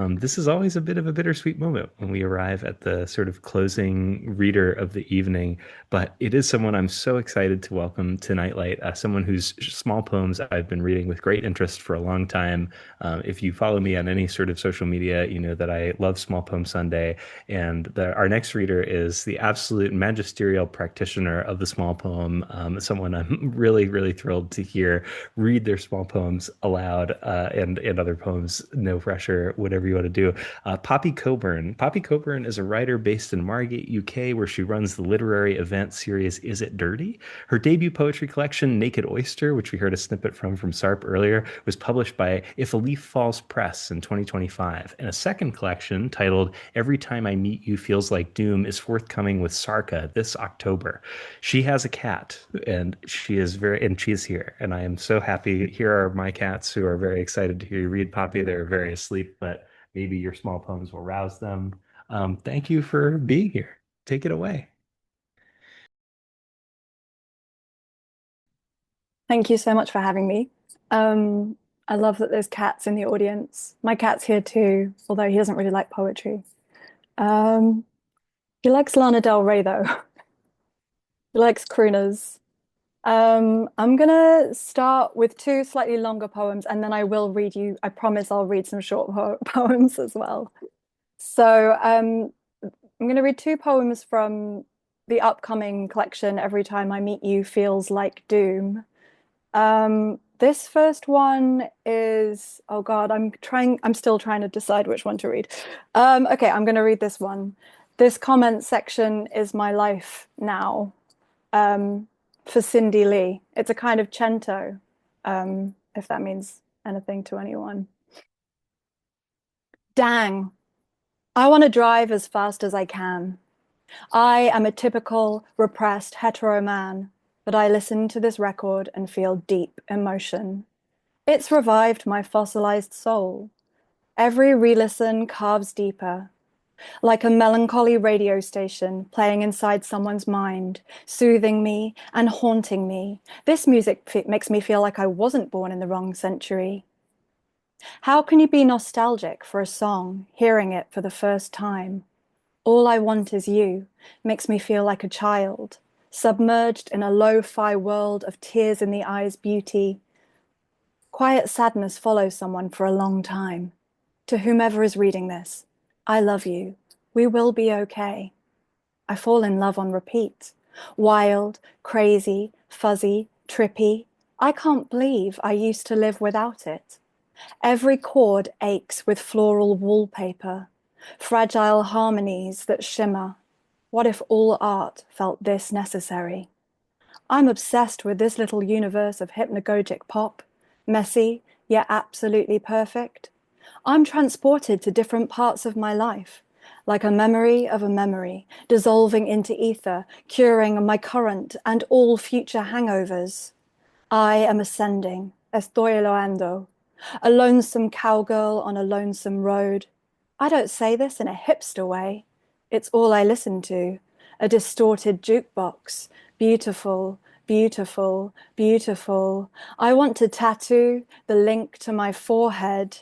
This is always a bit of a bittersweet moment when we arrive at the sort of closing reader of the evening, but it is someone I'm so excited to welcome to Nightlight, someone whose small poems I've been reading with great interest for a long time. If you follow me on any sort of social media, you know that I love Small Poem Sunday, and our next reader is the absolute magisterial practitioner of the small poem, someone I'm really, really thrilled to hear read their small poems aloud, and other poems, no pressure, whatever you want to do. Poppy Cockburn. Poppy Cockburn is a writer based in Margate, UK, where she runs the literary event series Is It Dirty? Her debut poetry collection, Naked Oyster, which we heard a snippet from Sarp earlier, was published by If a Leaf Falls Press in 2025. And a second collection titled Every Time I Meet You Feels Like Doom is forthcoming with Sarka this October. She has a cat, and she is here, and I am so happy. Here are my cats, who are very excited to hear you read, Poppy. They're very asleep, but maybe your small poems will rouse them. Thank you for being here. Take it away. Thank you so much for having me. I love that there's cats in the audience. My cat's here too, although he doesn't really like poetry. He likes Lana Del Rey though. He likes crooners. I'm gonna start with two slightly longer poems, and then I will read you, I promise I'll read some short poems as well. So I'm gonna read two poems from the upcoming collection, Every Time I Meet You Feels Like Doom. This first one is, oh God, I'm still trying to decide which one to read. Okay, I'm gonna read this one. This comment section is my life now. For Cindy Lee. It's a kind of cento, if that means anything to anyone. Dang, I want to drive as fast as I can. I am a typical repressed hetero man, but I listen to this record and feel deep emotion. It's revived my fossilized soul. Every re-listen carves deeper. like a melancholy radio station playing inside someone's mind, soothing me and haunting me. This music makes me feel like I wasn't born in the wrong century. How can you be nostalgic for a song, hearing it for the first time? All I Want Is You makes me feel like a child, submerged in a lo-fi world of tears in the eyes beauty. Quiet sadness follows someone for a long time. To whomever is reading this, I love you. We will be okay. I fall in love on repeat. Wild, crazy, fuzzy, trippy. I can't believe I used to live without it. Every chord aches with floral wallpaper, fragile harmonies that shimmer. What if all art felt this necessary? I'm obsessed with this little universe of hypnagogic pop, messy, yet absolutely perfect. I'm transported to different parts of my life, like a memory, dissolving into ether, curing my current and all future hangovers. I am ascending, estoy elevando, a lonesome cowgirl on a lonesome road. I don't say this in a hipster way. It's all I listen to, a distorted jukebox. Beautiful, beautiful, beautiful. I want to tattoo the link to my forehead.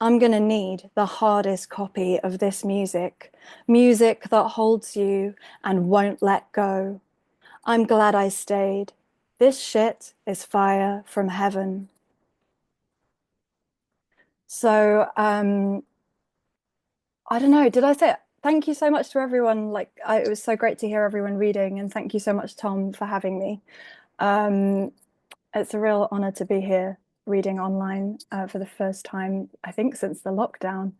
I'm gonna need the hardest copy of this music, music that holds you and won't let go. I'm glad I stayed. This shit is fire from heaven. So, I don't know, did I say it? Thank you so much to everyone. It was so great to hear everyone reading, and thank you so much, Tom, for having me. It's a real honor to be here reading online for the first time, I think, since the lockdown,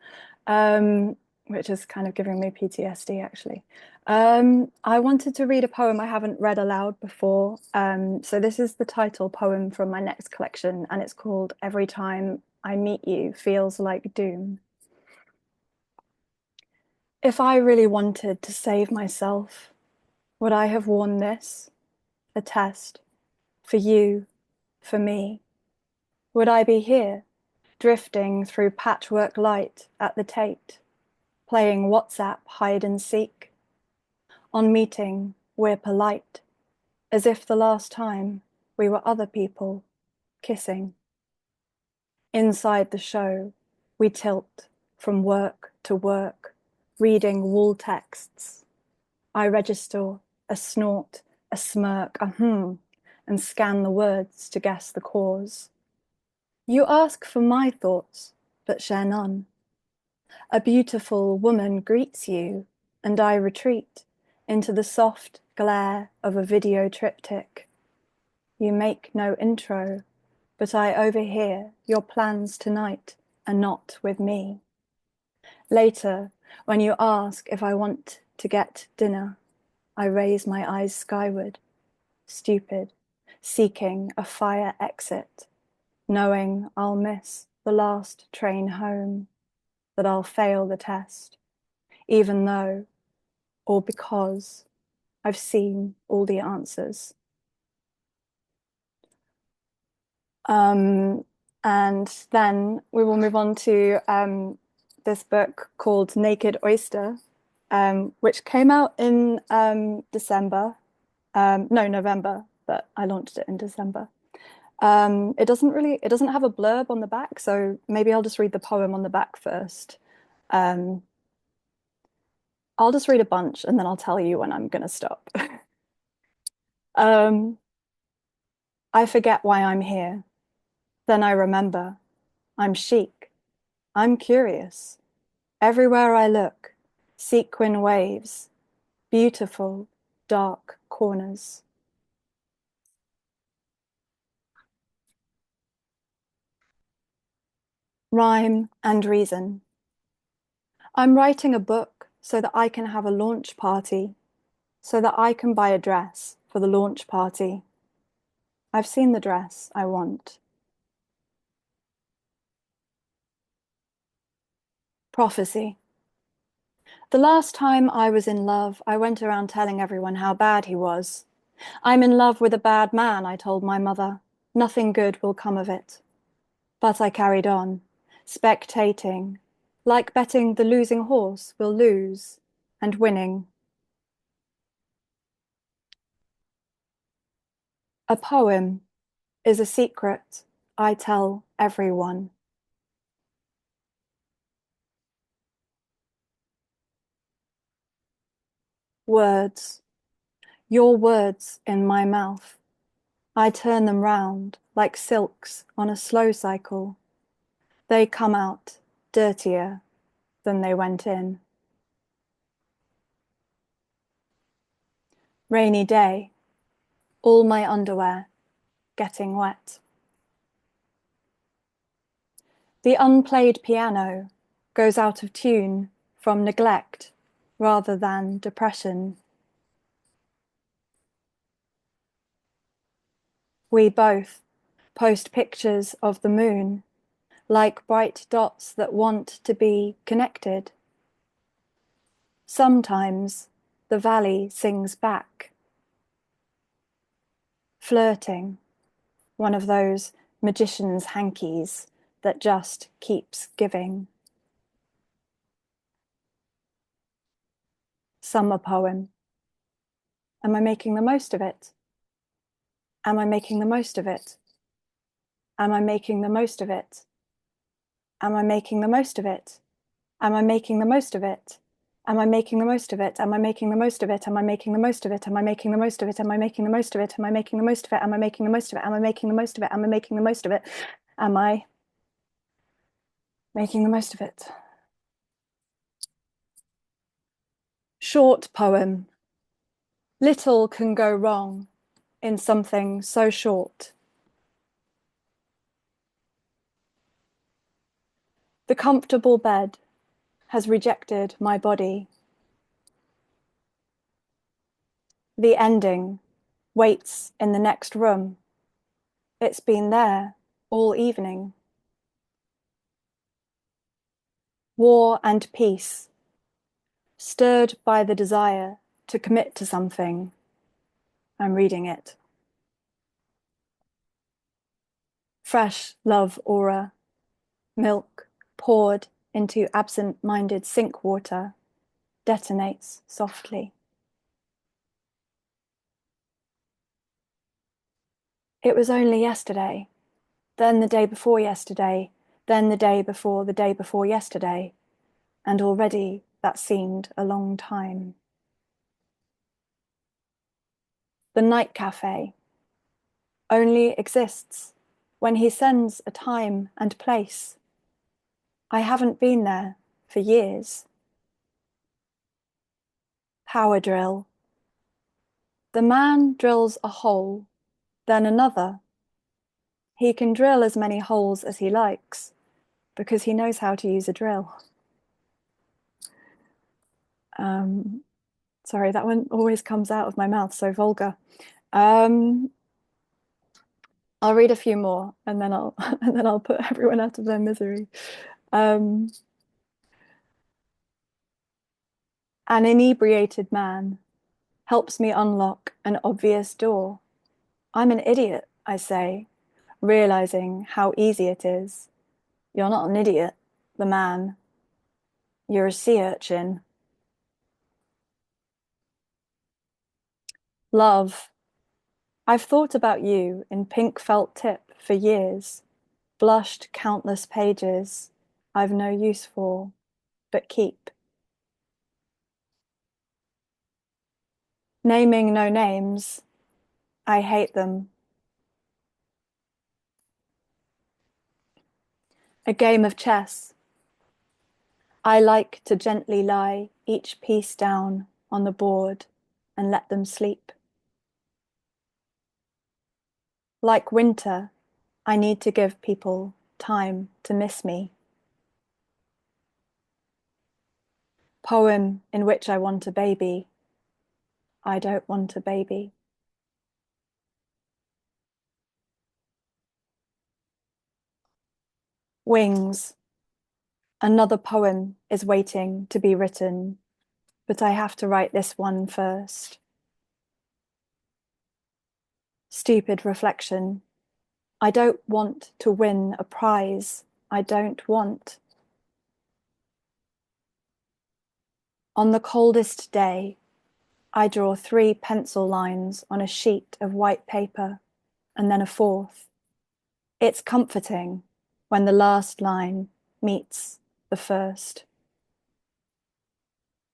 which is kind of giving me PTSD, actually. I wanted to read a poem I haven't read aloud before. So this is the title poem from my next collection, and it's called Every Time I Meet You Feels Like Doom. If I really wanted to save myself, would I have worn this, a test, for you, for me? Would I be here, drifting through patchwork light at the Tate, playing WhatsApp hide and seek? On meeting, we're polite, as if the last time we were other people, kissing. Inside the show, we tilt from work to work, reading wall texts. I register a snort, a smirk, a and scan the words to guess the cause. You ask for my thoughts, but share none. A beautiful woman greets you, and I retreat into the soft glare of a video triptych. You make no intro, but I overhear your plans tonight are not with me. Later, when you ask if I want to get dinner, I raise my eyes skyward, stupid, seeking a fire exit, knowing I'll miss the last train home, that I'll fail the test, even though, or because, I've seen all the answers. And then we will move on to this book called Naked Oyster, which came out in November, but I launched it in December. It doesn't have a blurb on the back, so maybe I'll just read the poem on the back first. I'll just read a bunch and then I'll tell you when I'm gonna stop. I forget why I'm here. Then I remember. I'm chic. I'm curious. Everywhere I look, sequin waves, beautiful, dark corners. Rhyme and reason. I'm writing a book so that I can have a launch party, so that I can buy a dress for the launch party. I've seen the dress I want. Prophecy. The last time I was in love, I went around telling everyone how bad he was. I'm in love with a bad man, I told my mother. Nothing good will come of it. But I carried on, spectating, like betting the losing horse will lose and winning. A poem is a secret I tell everyone. Words, your words in my mouth. I turn them round like silks on a slow cycle. They come out dirtier than they went in. Rainy day, all my underwear getting wet. The unplayed piano goes out of tune from neglect rather than depression. We both post pictures of the moon like bright dots that want to be connected. Sometimes the valley sings back. Flirting, one of those magician's hankies that just keeps giving. Summer poem. Am I making the most of it? Am I making the most of it? Am I making the most of it? Am I making the most of it? Am I making the most of it? Am I making the most of it? Am I making the most of it? Am I making the most of it? Am I making the most of it? Am I making the most of it? Am I making the most of it? Am I making the most of it? Am I making the most of it? Am I making the most of it? Am I making the most of it? Short poem. Little can go wrong in something so short. The comfortable bed has rejected my body. The ending waits in the next room. It's been there all evening. War and peace, stirred by the desire to commit to something. I'm reading it. Fresh love aura, milk poured into absent-minded sink water, detonates softly. It was only yesterday, then the day before yesterday, then the day before yesterday, and already that seemed a long time. The night cafe only exists when he sends a time and place. I haven't been there for years. Power drill. The man drills a hole, then another. He can drill as many holes as he likes because he knows how to use a drill. Sorry, that one always comes out of my mouth, so vulgar. I'll read a few more and then I'll put everyone out of their misery. An inebriated man helps me unlock an obvious door. I'm an idiot, I say, realizing how easy it is. You're not an idiot, the man. You're a sea urchin. Love. I've thought about you in pink felt tip for years, blushed countless pages I've no use for, but keep. Naming no names, I hate them. A game of chess. I like to gently lie each piece down on the board and let them sleep. Like winter, I need to give people time to miss me. Poem in which I want a baby. I don't want a baby. Wings. Another poem is waiting to be written, but I have to write this one first. Stupid reflection. I don't want to win a prize. I don't want. On the coldest day, I draw 3 pencil lines on a sheet of white paper, and then a 4th. It's comforting when the last line meets the first.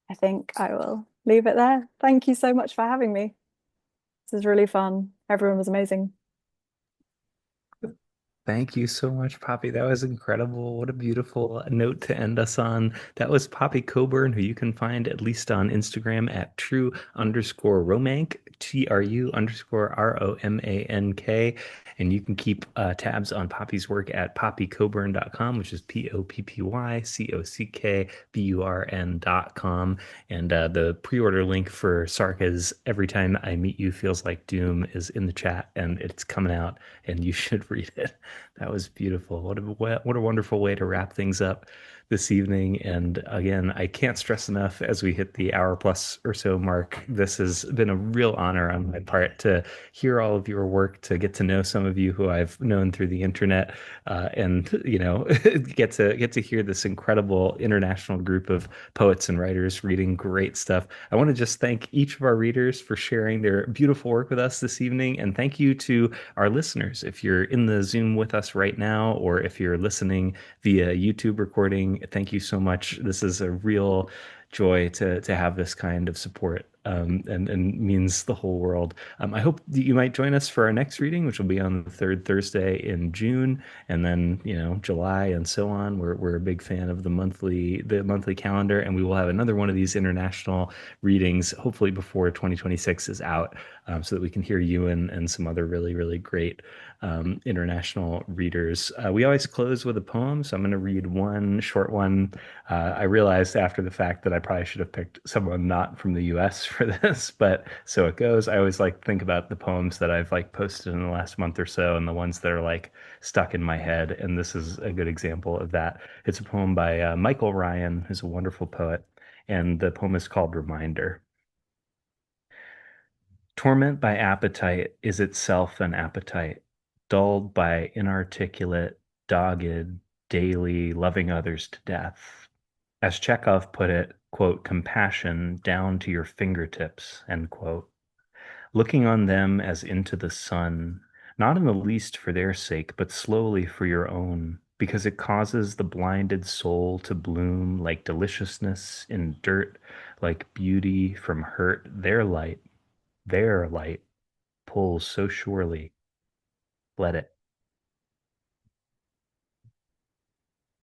I think I will leave it there. Thank you so much for having me. This is really fun. Everyone was amazing. Thank you so much, Poppy. That was incredible. What a beautiful note to end us on. That was Poppy Cockburn, who you can find at least on Instagram at true_romank, TRU_ROMANK. And you can keep tabs on Poppy's work at poppycockburn.com, which is POPPYCOCKBURN.com. And the pre-order link for Sarka's Every Time I Meet You Feels Like Doom is in the chat, and it's coming out, and you should read it. That was beautiful. What a wonderful way to wrap things up this evening. And again, I can't stress enough as we hit the hour plus or so mark. This has been a real honor on my part to hear all of your work, to get to know some of you who I've known through the internet, and get to hear this incredible international group of poets and writers reading great stuff. I want to just thank each of our readers for sharing their beautiful work with us this evening, and thank you to our listeners. If you're in the Zoom with us right now, or if you're listening via YouTube recording, thank you so much. This is a real joy to have this kind of support, and means the whole world. I hope that you might join us for our next reading, which will be on the third Thursday in June, and then July and so on. We're a big fan of the monthly calendar, and we will have another one of these international readings hopefully before 2026 is out, so that we can hear you and some other really, really great international readers. We always close with a poem, so I'm going to read one short one. I realized after the fact that I probably should have picked someone not from the US for this, but so it goes. I always like to think about the poems that I've posted in the last month or so, and the ones that are stuck in my head, and this is a good example of that. It's a poem by Michael Ryan, who's a wonderful poet, and the poem is called Reminder. Torment by appetite is itself an appetite, dulled by inarticulate, dogged, daily loving others to death. As Chekhov put it, quote, compassion down to your fingertips, end quote. Looking on them as into the sun, not in the least for their sake, but slowly for your own, because it causes the blinded soul to bloom like deliciousness in dirt, like beauty from hurt. Their light pulls so surely. Let it.